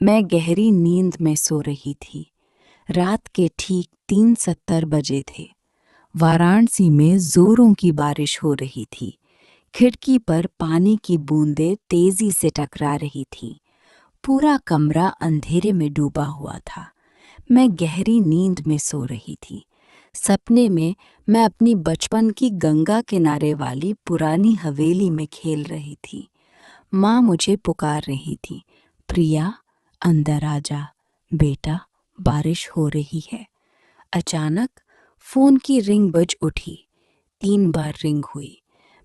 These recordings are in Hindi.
मैं गहरी नींद में सो रही थी। रात के ठीक 3:70 बजे थे। वाराणसी में जोरों की बारिश हो रही थी। खिड़की पर पानी की बूंदें तेजी से टकरा रही थीं। पूरा कमरा अंधेरे में डूबा हुआ था। मैं गहरी नींद में सो रही थी। सपने में मैं अपनी बचपन की गंगा किनारे वाली पुरानी हवेली में खेल रही थी। माँ मुझे पुकार रही थी, प्रिया, अंदर आ जा, बेटा, बारिश हो रही है। अचानक फोन की रिंग बज उठी। 3 बार रिंग हुई।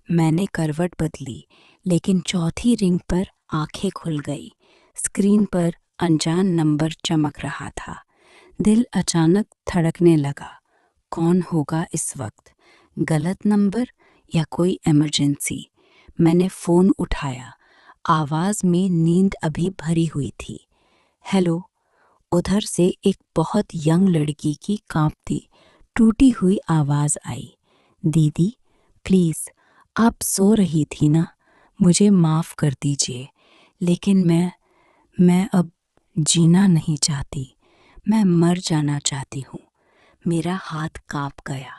मैंने करवट बदली, लेकिन चौथी रिंग पर आंखें खुल गई। स्क्रीन पर अनजान नंबर चमक रहा था। दिल अचानक धड़कने लगा। कौन होगा इस वक्त? गलत नंबर या कोई इमरजेंसी? मैंने फोन उठाया। आवाज में नींद अभी भरी हुई थी। हेलो। उधर से एक बहुत यंग लड़की की कांपती, टूटी हुई आवाज आई। दीदी, प्लीज, आप सो रही थी ना? मुझे माफ कर दीजिए, लेकिन मैं अब जीना नहीं चाहती। मैं मर जाना चाहती हूँ। मेरा हाथ कांप गया।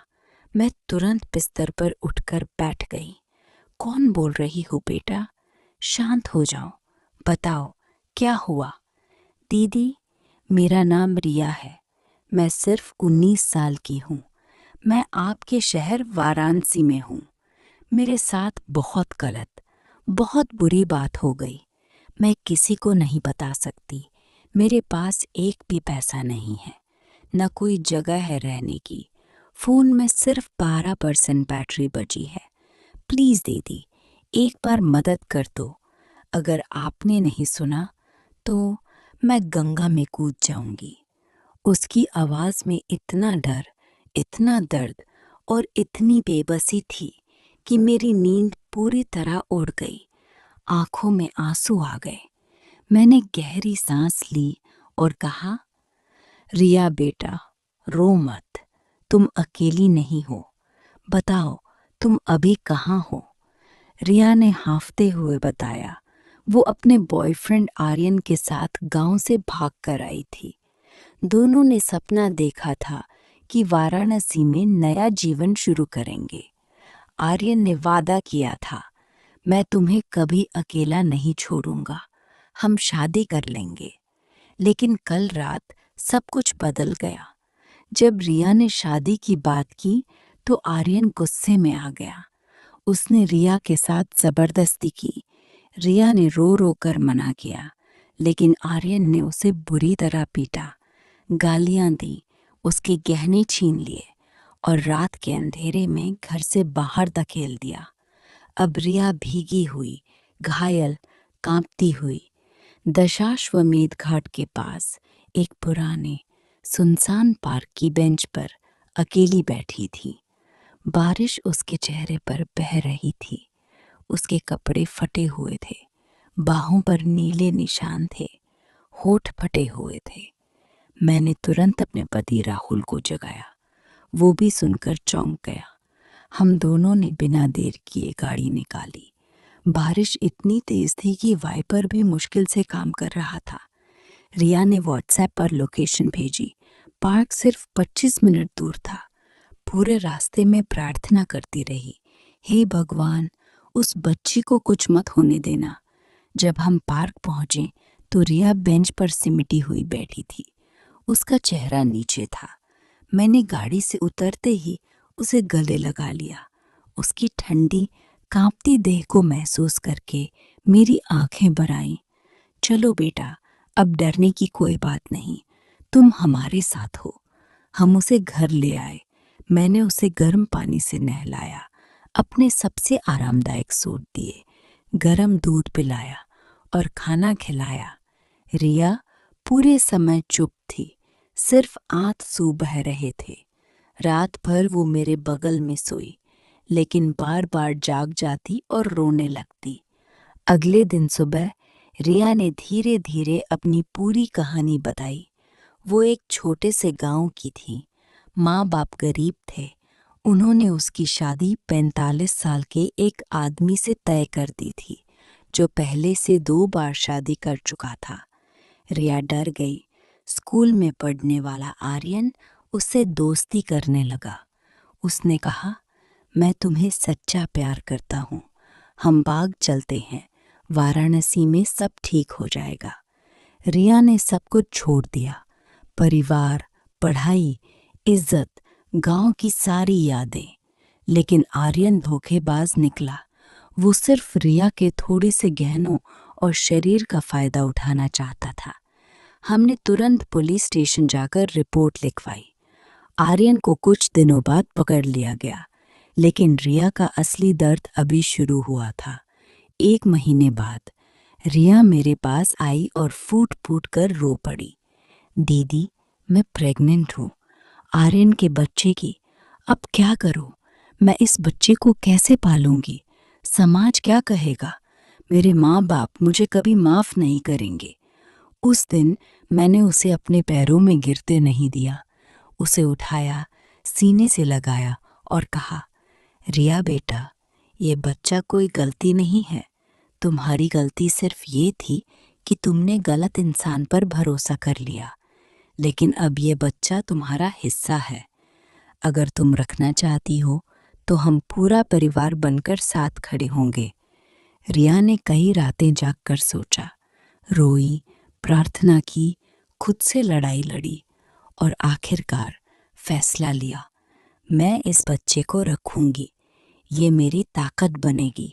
मैं तुरंत बिस्तर पर उठकर बैठ गई। कौन बोल रही हो बेटा? शांत हो जाओ। बताओ, क्या हुआ? दीदी, मेरा नाम रिया है। मैं सिर्फ 19 साल की हूँ। मैं आपके शहर वाराणसी में हूँ। मेरे साथ बहुत बुरी बात हो गई। मैं किसी को नहीं बता सकती। मेरे पास एक भी पैसा नहीं है, न कोई जगह है रहने की। फ़ोन में सिर्फ 12% बैटरी बची है। प्लीज़ दीदी, एक बार मदद कर दो। अगर आपने नहीं सुना तो मैं गंगा में कूद जाऊंगी। उसकी आवाज़ में इतना डर, इतना दर्द और इतनी बेबसी थी कि मेरी नींद पूरी तरह उड़ गई। आंखों में आंसू आ गए। मैंने गहरी सांस ली और कहा, रिया बेटा, रो मत। तुम अकेली नहीं हो। बताओ, तुम अभी कहाँ हो? रिया ने हांफते हुए बताया, वो अपने बॉयफ्रेंड आर्यन के साथ गांव से भाग कर आई थी। दोनों ने सपना देखा था कि वाराणसी में नया जीवन शुरू करेंगे। आर्यन ने वादा किया था, मैं तुम्हें कभी अकेला नहीं छोड़ूंगा, हम शादी कर लेंगे। लेकिन कल रात सब कुछ बदल गया। जब रिया ने शादी की बात की तो आर्यन गुस्से में आ गया। उसने रिया के साथ जबरदस्ती की। रिया ने रो रो कर मना किया, लेकिन आर्यन ने उसे बुरी तरह पीटा, गालियां दी, उसके गहने छीन लिए और रात के अंधेरे में घर से बाहर धकेल दिया। अब रिया भीगी हुई, घायल, कांपती हुई दशाश्वमेध घाट के पास एक पुराने सुनसान पार्क की बेंच पर अकेली बैठी थी। बारिश उसके चेहरे पर बह रही थी। उसके कपड़े फटे हुए थे, बाहों पर नीले निशान थे, होठ फटे हुए थे। मैंने तुरंत अपने पति राहुल को जगाया। वो भी सुनकर चौंक गया। हम दोनों ने बिना देर किए गाड़ी निकाली। बारिश इतनी तेज थी कि वाइपर भी मुश्किल से काम कर रहा था। रिया ने व्हाट्सएप पर लोकेशन भेजी। पार्क सिर्फ 25 मिनट दूर था। पूरे रास्ते में प्रार्थना करती रही, हे भगवान, उस बच्ची को कुछ मत होने देना। जब हम पार्क पहुंचे तो रिया बेंच पर सिमटी हुई बैठी थी। उसका चेहरा नीचे था। मैंने गाड़ी से उतरते ही उसे गले लगा लिया। उसकी ठंडी, कांपती देह को महसूस करके मेरी आंखें भर आईं। चलो बेटा, अब डरने की कोई बात नहीं, तुम हमारे साथ हो। हम उसे घर ले आए। मैंने उसे गर्म पानी से नहलाया, अपने सबसे आरामदायक सूट दिए, गरम दूध पिलाया और खाना खिलाया। रिया पूरे समय चुप थी, सिर्फ आंसू बह रहे थे। रात भर वो मेरे बगल में सोई, लेकिन बार बार जाग जाती और रोने लगती। अगले दिन सुबह रिया ने धीरे धीरे अपनी पूरी कहानी बताई। वो एक छोटे से गांव की थी। माँ बाप गरीब थे। उन्होंने उसकी शादी 45 साल के एक आदमी से तय कर दी थी, जो पहले से 2 बार शादी कर चुका था। रिया डर गई। स्कूल में पढ़ने वाला आर्यन उससे दोस्ती करने लगा। उसने कहा, मैं तुम्हें सच्चा प्यार करता हूँ, हम बाग चलते हैं, वाराणसी में सब ठीक हो जाएगा। रिया ने सब कुछ छोड़ दिया, परिवार, पढ़ाई, इज्जत, गांव की सारी यादें। लेकिन आर्यन धोखेबाज निकला। वो सिर्फ रिया के थोड़े से गहनों और शरीर का फायदा उठाना चाहता था। हमने तुरंत पुलिस स्टेशन जाकर रिपोर्ट लिखवाई। आर्यन को कुछ दिनों बाद पकड़ लिया गया, लेकिन रिया का असली दर्द अभी शुरू हुआ था। 1 महीने बाद रिया मेरे पास आई और फूट फूट कर रो पड़ी। दीदी, मैं प्रेग्नेंट हूँ, आर्यन के बच्चे की। अब क्या करूँ? मैं इस बच्चे को कैसे पालूंगी? समाज क्या कहेगा? मेरे माँ बाप मुझे कभी माफ नहीं करेंगे। उस दिन मैंने उसे अपने पैरों में गिरते नहीं दिया। उसे उठाया, सीने से लगाया और कहा, रिया बेटा, ये बच्चा कोई गलती नहीं है। तुम्हारी गलती सिर्फ ये थी कि तुमने गलत इंसान पर भरोसा कर लिया। लेकिन अब ये बच्चा तुम्हारा हिस्सा है। अगर तुम रखना चाहती हो तो हम पूरा परिवार बनकर साथ खड़े होंगे। रिया ने कई रातें जागकर सोचा, रोई, प्रार्थना की, खुद से लड़ाई लड़ी और आखिरकार फैसला लिया, मैं इस बच्चे को रखूंगी, ये मेरी ताकत बनेगी।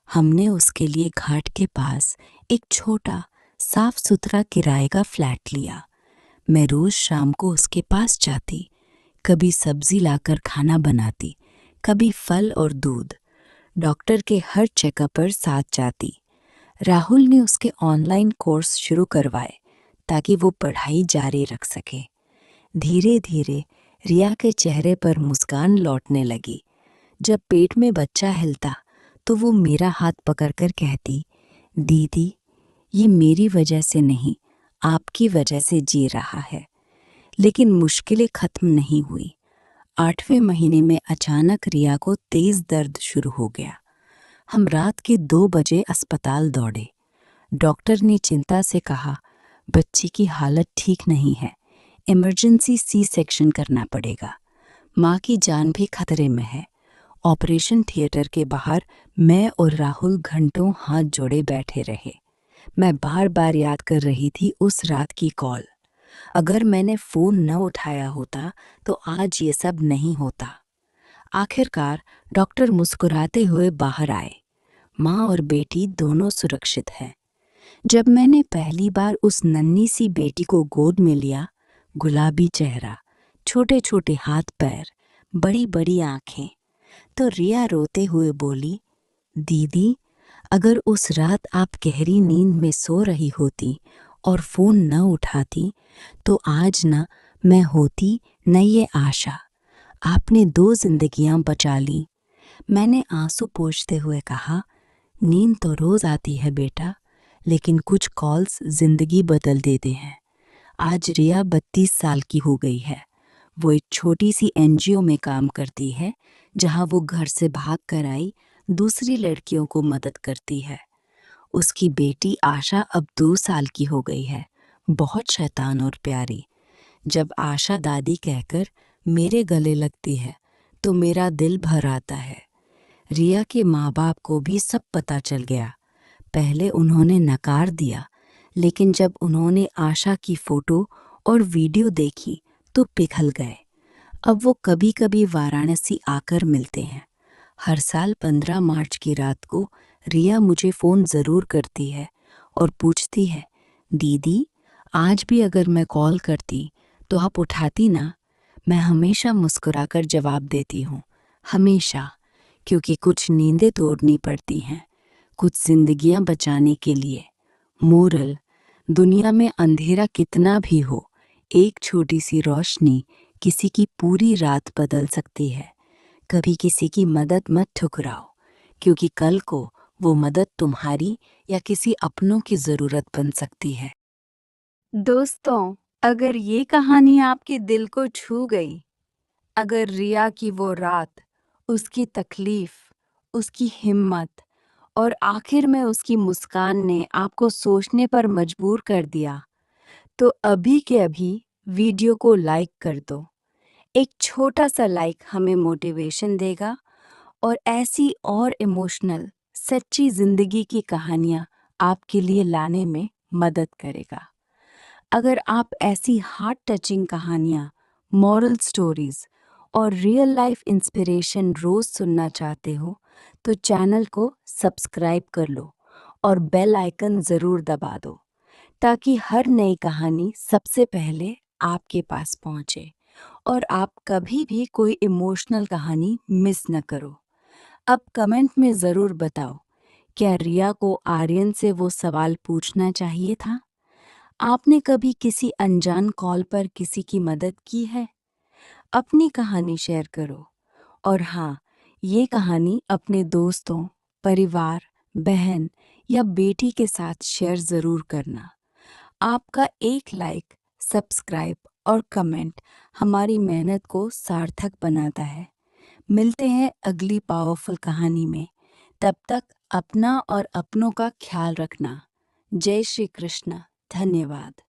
हमने उसके लिए घाट के पास एक छोटा साफ सुथरा किराए का फ्लैट लिया। मैं रोज शाम को उसके पास जाती, कभी सब्जी लाकर खाना बनाती, कभी फल और दूध। डॉक्टर के हर चेकअप पर साथ जाती। राहुल ने उसके ऑनलाइन कोर्स शुरू करवाए ताकि वो पढ़ाई जारी रख सके। धीरे धीरे रिया के चेहरे पर मुस्कान लौटने लगी। जब पेट में बच्चा हिलता तो वो मेरा हाथ पकड़कर कहती, दीदी, ये मेरी वजह से नहीं, आपकी वजह से जी रहा है। लेकिन मुश्किलें खत्म नहीं हुई। 8वें महीने में अचानक रिया को तेज दर्द शुरू हो गया। हम रात के 2 बजे अस्पताल दौड़े। डॉक्टर ने चिंता से कहा, बच्ची की हालत ठीक नहीं है, इमरजेंसी सी सेक्शन करना पड़ेगा। माँ की जान भी खतरे में है। ऑपरेशन थिएटर के बाहर मैं और राहुल घंटों हाथ जोड़े बैठे रहे। मैं बार बार याद कर रही थी उस रात की कॉल। अगर मैंने फ़ोन न उठाया होता तो आज ये सब नहीं होता। आखिरकार डॉक्टर मुस्कुराते हुए बाहर आए। माँ और बेटी दोनों सुरक्षित हैं। जब मैंने पहली बार उस नन्ही सी बेटी को गोद में लिया, गुलाबी चेहरा, छोटे छोटे हाथ पैर, बड़ी बड़ी आंखें, तो रिया रोते हुए बोली, दीदी, अगर उस रात आप गहरी नींद में सो रही होती और फ़ोन न उठाती तो आज न मैं होती न ये आशा। आपने 2 जिंदगियां बचा ली। मैंने आंसू पोंछते हुए कहा, नींद तो रोज आती है बेटा, लेकिन कुछ कॉल्स जिंदगी बदल देते हैं। आज रिया 32 साल की हो गई है। वो एक छोटी सी एनजीओ में काम करती है, जहां वो घर से भाग कर आई दूसरी लड़कियों को मदद करती है। उसकी बेटी आशा अब 2 साल की हो गई है, बहुत शैतान और प्यारी। जब आशा दादी कहकर मेरे गले लगती है तो मेरा दिल भर आता है। रिया के माँ बाप को भी सब पता चल गया। पहले उन्होंने नकार दिया, लेकिन जब उन्होंने आशा की फोटो और वीडियो देखी तो पिघल गए। अब वो कभी कभी वाराणसी आकर मिलते हैं। हर साल 15 मार्च की रात को रिया मुझे फ़ोन ज़रूर करती है और पूछती है, दीदी, आज भी अगर मैं कॉल करती तो आप उठाती ना? मैं हमेशा मुस्कुराकर जवाब देती हूँ, हमेशा, क्योंकि कुछ नींदें तोड़नी पड़ती हैं, कुछ जिंदगियां बचाने के लिए। मोरल, दुनिया में अंधेरा कितना भी हो, एक छोटी सी रोशनी किसी की पूरी रात बदल सकती है। कभी किसी की मदद मत ठुकराओ, क्योंकि कल को वो मदद तुम्हारी या किसी अपनों की ज़रूरत बन सकती है। दोस्तों, अगर ये कहानी आपके दिल को छू गई, अगर रिया की वो रात, उसकी तकलीफ, उसकी हिम्मत और आखिर में उसकी मुस्कान ने आपको सोचने पर मजबूर कर दिया, तो अभी के अभी वीडियो को लाइक कर दो। एक छोटा सा लाइक हमें मोटिवेशन देगा और ऐसी और इमोशनल सच्ची जिंदगी की कहानियाँ आपके लिए लाने में मदद करेगा। अगर आप ऐसी हार्ट टचिंग कहानियाँ, मॉरल स्टोरीज और रियल लाइफ इंस्पिरेशन रोज सुनना चाहते हो तो चैनल को सब्सक्राइब कर लो और बेल आइकन ज़रूर दबा दो ताकि हर नई कहानी सबसे पहले आपके पास पहुंचे और आप कभी भी कोई इमोशनल कहानी मिस न करो। अब कमेंट में ज़रूर बताओ, क्या रिया को आर्यन से वो सवाल पूछना चाहिए था? आपने कभी किसी अनजान कॉल पर किसी की मदद की है? अपनी कहानी शेयर करो। और हाँ, ये कहानी अपने दोस्तों, परिवार, बहन या बेटी के साथ शेयर ज़रूर करना। आपका एक लाइक, सब्सक्राइब और कमेंट हमारी मेहनत को सार्थक बनाता है। मिलते हैं अगली पावरफुल कहानी में। तब तक अपना और अपनों का ख्याल रखना। जय श्री कृष्ण। धन्यवाद।